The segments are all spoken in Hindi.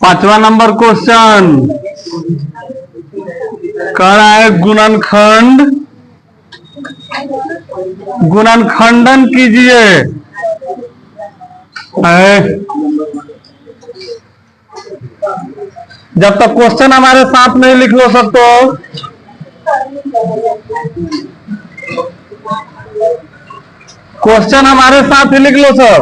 5वां नंबर क्वेश्चन कह रहा है गुणनखंडन कीजिए। जब तक क्वेश्चन हमारे साथ नहीं लिख लो सब तो क्वेश्चन हमारे साथ ही लिख लो सब।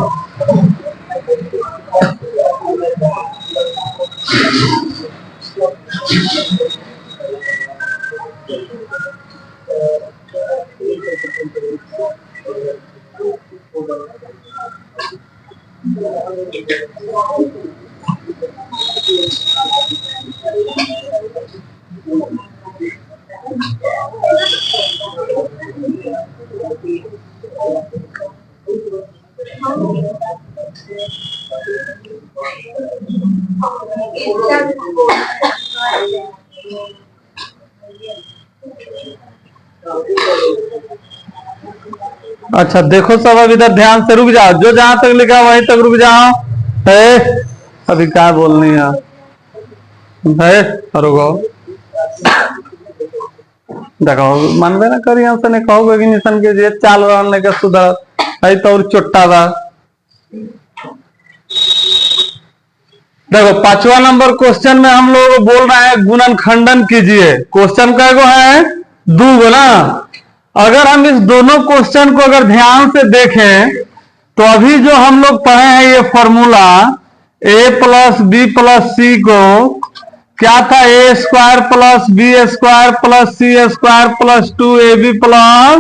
अच्छा देखो सब, अब इधर ध्यान से रुक जाओ, जो जहां तक लिखा वहीं तक रुक जाओ। अभी क्या बोलनी है रुको, देखो मानवे ना करिए से नहीं कहोगे कि निशन के जे चाल रहने का सुधर है तो और चोट्टा था। देखो 5वां नंबर क्वेश्चन में हम लोग बोल रहे हैं गुणनखंडन कीजिए। क्वेश्चन का गो है 2 गो ना। अगर हम इस दोनों क्वेश्चन को अगर ध्यान से देखें तो अभी जो हम लोग पढ़े हैं ये formula a plus B plus C को क्या था, A square plus B square plus C square plus 2ab plus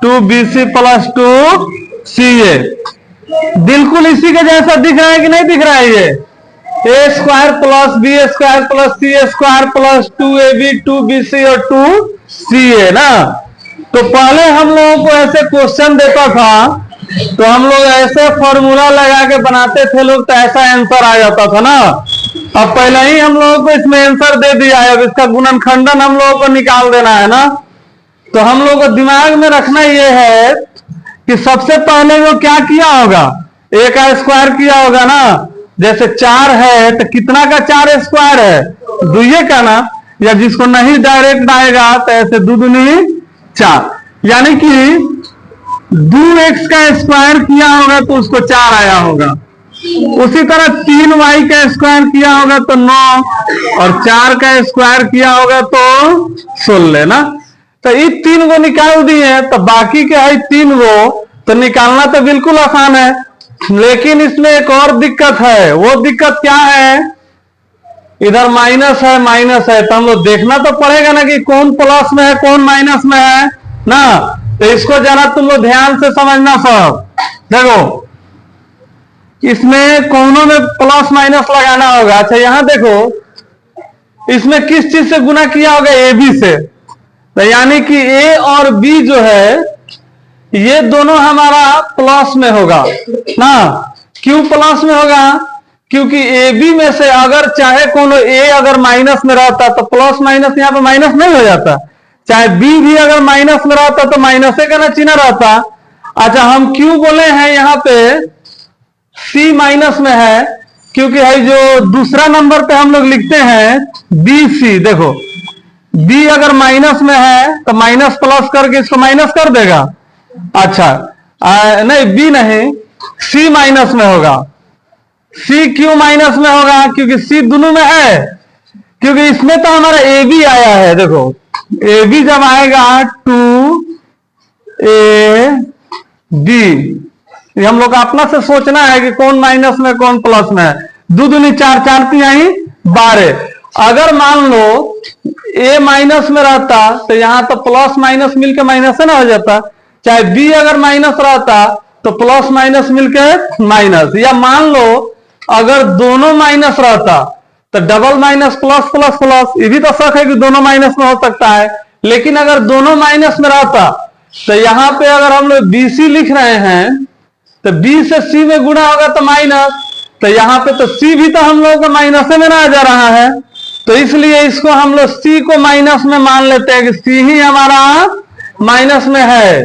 2bc plus 2ca। बिल्कुल इसी के जैसा दिख रहा है कि नहीं दिख रहा है? ये A square plus B square plus C square plus 2ab 2bc और 2ca ना। तो पहले हम लोगों को ऐसे क्वेश्चन देता था तो हम लोग ऐसे फॉर्मूला लगा के बनाते थे लोग, तो ऐसा आंसर आ जाता था ना। अब पहले ही हम लोगों को इसमें आंसर दे दिया है, अब इसका गुणनखंडन हम लोगों को निकाल देना है ना। तो हम लोगों को दिमाग में रखना ये है कि सबसे पहले वो क्या किया होगा, a का स्क्वायर किया होगा ना। जैसे 4 है तो कितना का 4 स्क्वायर है, 2 का ना। या जिसको नहीं डायरेक्ट आएगा तो ऐसे 2 दूनी 4, यानी कि 2x का स्क्वायर किया होगा तो उसको 4 आया होगा। उसी तरह 3y का स्क्वायर किया होगा तो 9, और 4 का स्क्वायर किया होगा तो 16 ना। तो ये 3 गो निकाल दिए, तो बाकी के है 3 गो, तो निकालना तो बिल्कुल आसान है। लेकिन इसमें एक और दिक्कत है। वो दिक्कत क्या है, इधर माइनस है तो हम लोग देखना तो पड़ेगा ना कि कौन प्लस में है कौन माइनस में है ना। तो इसको जरा तुम लोग ध्यान से समझना सब। देखो इसमें कोनों में प्लस माइनस लगाना होगा। अच्छा यहां देखो इसमें किस चीज से गुना किया होगा, ए बी से। तो यानी कि ए और बी जो है ये दोनों हमारा प्लस में होगा ना। क्यों प्लस में होगा, क्योंकि ए बी में से अगर चाहे कोनो ए अगर माइनस में रहता तो प्लस माइनस यहाँ पे माइनस नहीं हो जाता। चाहे बी भी अगर माइनस में रहता तो माइनस का ना चिन्ह रहता। अच्छा हम क्यों बोले हैं यहाँ पे सी माइनस में है, क्योंकि है जो दूसरा नंबर पे हम लोग लिखते हैं बी सी। देखो बी अगर माइनस में है तो माइनस प्लस करके इसको माइनस कर देगा। अच्छा नहीं बी नहीं, सी माइनस में होगा। सी क्यों माइनस में होगा, क्योंकि सी दोनों में है। क्योंकि इसमें तो हमारा ए बी आया है। देखो ए बी जब आएगा 2ab, हम लोग अपना से सोचना है कि कौन माइनस में कौन प्लस में है। 2 दूनी 4, 4 तिहाई 12। अगर मान लो ए माइनस में रहता तो यहां तो प्लस माइनस मिलके माइनस ना हो जाता। चाहे बी अगर माइनस रहता तो प्लस माइनस मिलके माइनस। या मान लो अगर दोनों माइनस रहता तो double minus plus plus plus, ये भी तो शक है कि दोनों माइनस में हो सकता है। लेकिन अगर दोनों माइनस में रहता तो यहां पे अगर हम लोग BC लिख रहे हैं तो B से C में गुणा होगा तो माइनस, तो यहाँ पे तो C भी तो हम लोगों को माइनस में ना जा रहा है। तो इसलिए इसको हम लोग C को माइनस में मान लेते हैं कि C ही हमारा माइनस में है।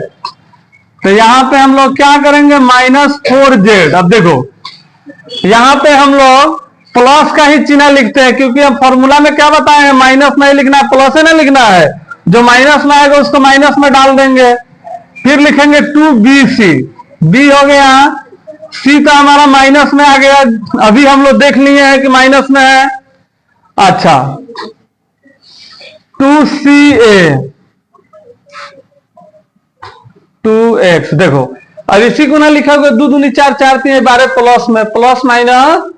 तो यहाँ पे हम लोग क्या करेंगे, -4z। अब देखो यहाँ पे हम लोग प्लस का ही चिन्ह लिखते हैं, क्योंकि हम फॉर्मूला में क्या बताए हैं, माइनस नहीं लिखना है, प्लस है ना लिखना है। जो माइनस में आएगा उसको माइनस में डाल देंगे। फिर लिखेंगे 2BC, बी हो गया, सी तो हमारा माइनस में आ गया, अभी हम लोग देख लिए हैं कि माइनस में है। अच्छा 2CA 2x, देखो अब इसी को ना लिखा हुआ, 2 दूनी 4, 4 3 12 प्लस में, प्लस माइनस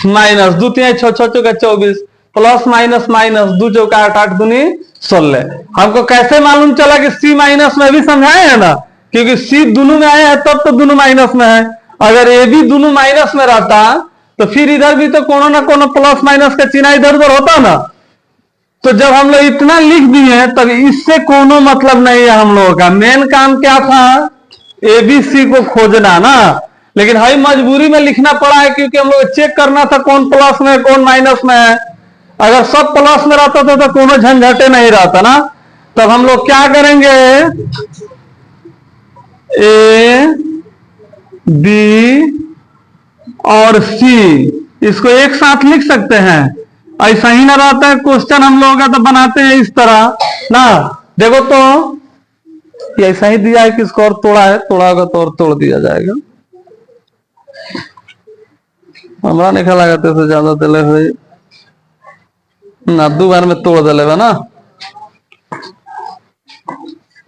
माइनस, 2 3 6 6 चौका 24, प्लस माइनस माइनस, 2 चौका 8 8 दूनी 16। हमको कैसे मालूम चला कि सी माइनस में भी समझाए है ना, क्योंकि सी दोनों में आया है तब तो दोनों माइनस में है। अगर ए भी दोनों माइनस में रहता तो फिर इधर भी तो कोनो ना कोनो प्लस माइनस का चिन्ह इधर उधर होता ना। तो जब हम लोग इतना लिख दिए तब इससे कोनो मतलब नहीं है। हम लोगों का मेन काम क्या था, एबीसी को खोजना ना, लेकिन हई मजबूरी में लिखना पड़ा है, क्योंकि हम लोग चेक करना था कौन प्लस में कौन माइनस में है। अगर सब प्लस में रहता था तो कोनो झंझटे नहीं रहता ना। तब हम लोग क्या करेंगे, ए बी और सी इसको एक साथ लिख सकते हैं। ऐसा ही ना रहता है क्वेश्चन हम लोगों का, तो बनाते हैं इस तरह ना। देखो तो ऐसा ही दिया है कि इसको और तोड़ा है, तोड़ा होगा तो और तोड़ दिया जाएगा। हमारा नहीं ख्याल लगाते तो ज्यादा दिले हुए ना, 2 बार में तोड़ दिले ना।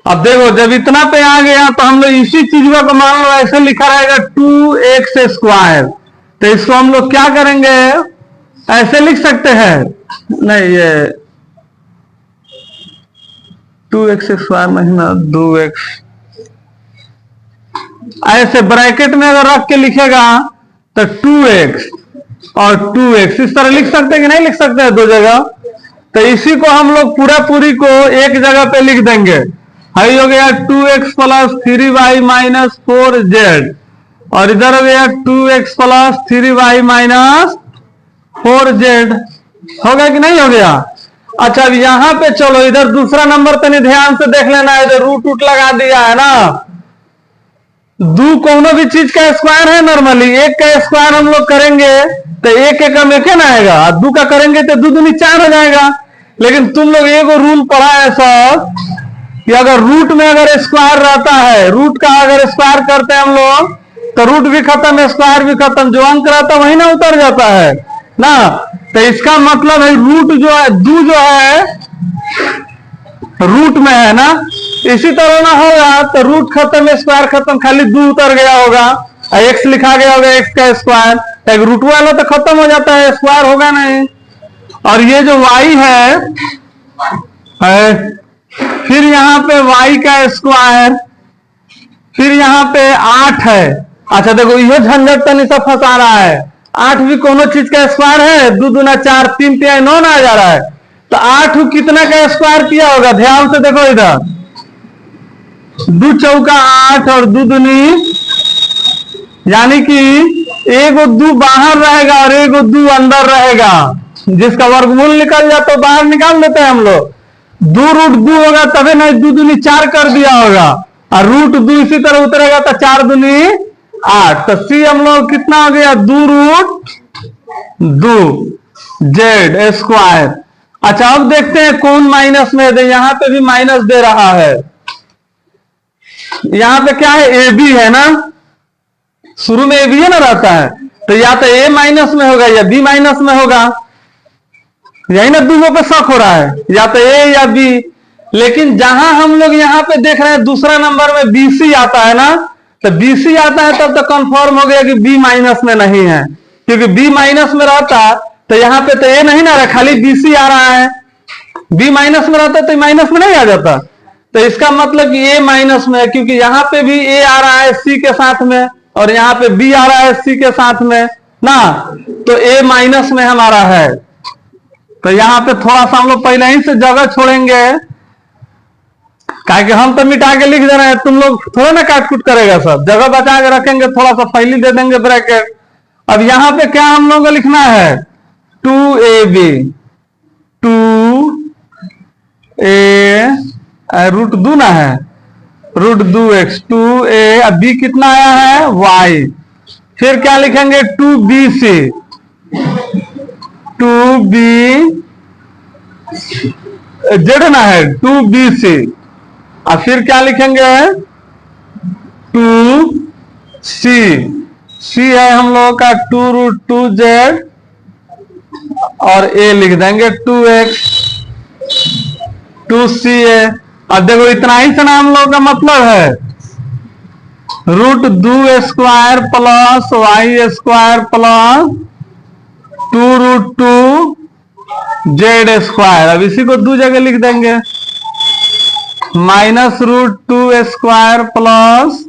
अब देखो जब इतना पे आ गया तो हम लोग इसी चीज को मान लो ऐसे लिखा रहेगा 2x²। तो इसको हम लोग क्या करेंगे, ऐसे लिख सकते हैं, नहीं ये 2x² नहीं ना, 2x, ऐसे ब्रैकेट में अगर रख के लिखेगा तो 2x और 2x इस तरह लिख सकते हैं कि नहीं लिख सकते हैं, 2 जगह। तो इसी को हम लोग पूरा पूरी को एक जगह पे लिख देंगे। हाई हो गया 2x + 3y - 4z, और इधर हो गया 2x + 3y - 4z। हो गया कि नहीं हो गया। अच्छा अब यहां पे चलो इधर दूसरा नंबर तनी ध्यान से देख लेना है, इधर रूट रूट लगा दिया है ना। दो कोनो भी चीज का स्क्वायर है, नॉर्मली एक का स्क्वायर हम लोग करेंगे तो एक एकम एक ना आएगा, 2 का करेंगे तो 2 दूनी 4 हो जाएगा। लेकिन तुम लोग एक रूल पढ़ा है सब कि अगर रूट में अगर स्क्वायर रहता है, रूट का अगर स्क्वायर करते हैं हम लोग तो रूट भी खत्म स्क्वायर भी खत्म, जो अंक रहता है वही ना उतर जाता है ना। तो इसका मतलब है रूट जो है, दो जो है रूट में है ना। इसी तरह ना होगा तो रूट खत्म स्क्वायर खत्म, खाली 2 उतर गया होगा, एक्स लिखा गया होगा एक्स का स्क्वायर, एक रूट वाला तो खत्म हो जाता है, स्क्वायर होगा नहीं। और ये जो y है फिर यहां पे y का स्क्वायर, फिर यहां पे 8 है। अच्छा देखो ये झंझट तनी सा फंसा रहा है, 8 भी कोनो चीज का स्क्वायर है, 2 दूना 4 3 3 9 आ जा रहा है। तो 8 कितना का स्क्वायर किया होगा, ध्यान से देखो इधर, 2 चौका 8 और 2 दूनी, यानी कि एगो 2 बाहर रहेगा और एगो 2 अंदर रहेगा, जिसका वर्गमूल निकल जाए तो बाहर निकाल देते हैं हम लोग। 2 रूट 2 होगा तभी नहीं 2 दूनी 4 कर दिया होगा, और रूट 2 इसी तरह उतरेगा तो 4 दूनी 8। तो सी हम लोग कितना हो गया, 2 रूट 2 जेड स्क्वायर। अच्छा अब देखते हैं कौन माइनस में दे, यहां पे भी माइनस दे रहा है। यहां पे क्या है, ए बी है ना, शुरू में ए बी है ना रहता है, तो या तो ए माइनस में होगा या बी माइनस में होगा, यही ना दूसरों पे शक हो रहा है, या तो ए या बी। लेकिन जहां हम लोग यहाँ पे देख रहे हैं दूसरा नंबर में बीसी आता है ना, तो बीसी आता है तब तो कंफर्म हो गया कि बी माइनस में नहीं है, क्योंकि बी माइनस में रहता तो यहाँ पे तो ए नहीं ना रहा, खाली बीसी आ रहा है। बी माइनस में रहता तो माइनस में नहीं आ जाता, तो इसका मतलब कि ए माइनस में है, क्योंकि यहाँ पे भी ए आ रहा है सी के साथ में और यहाँ पे बी आ रहा है सी के साथ में ना, तो ए माइनस में हमारा है। तो यहाँ पे थोड़ा सा हम लोग पहले ही से जगह छोड़ेंगे, कि हम तो मिटा के लिख दे रहे हैं, तुम लोग थोड़ा ना काट कूट करेगा, सब जगह बचा के रखेंगे, थोड़ा सा फैली दे देंगे ब्रैकेट। अब यहाँ पे क्या हम लोगों को लिखना है, 2ab 2a रूट 2 ना है, रूट 2x 2a, अब b कितना आया है y, फिर क्या लिखेंगे 2bc 2b जेड ना है 2bc, और फिर क्या लिखेंगे 2c, c है हम लोगों का 2√2z, और a लिख देंगे 2x, 2c है। अब देखो इतना ही से ना हम लोगों का मतलब है √2² प्लस y² प्लस 2√2z²। अब इसी को दो जगह लिख देंगे, -√2² प्लस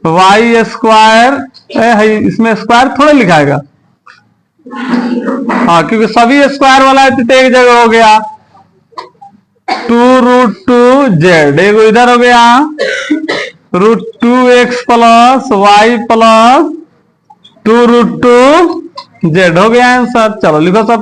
y², इसमें स्क्वायर थोड़ा लिखाएगा, हाँ क्योंकि सभी स्क्वायर वाला है तो एक जगह हो गया, 2√2z, एक इधर हो गया √2x plus y plus 2√2z, हो गया आंसर। चलो लिखो सब।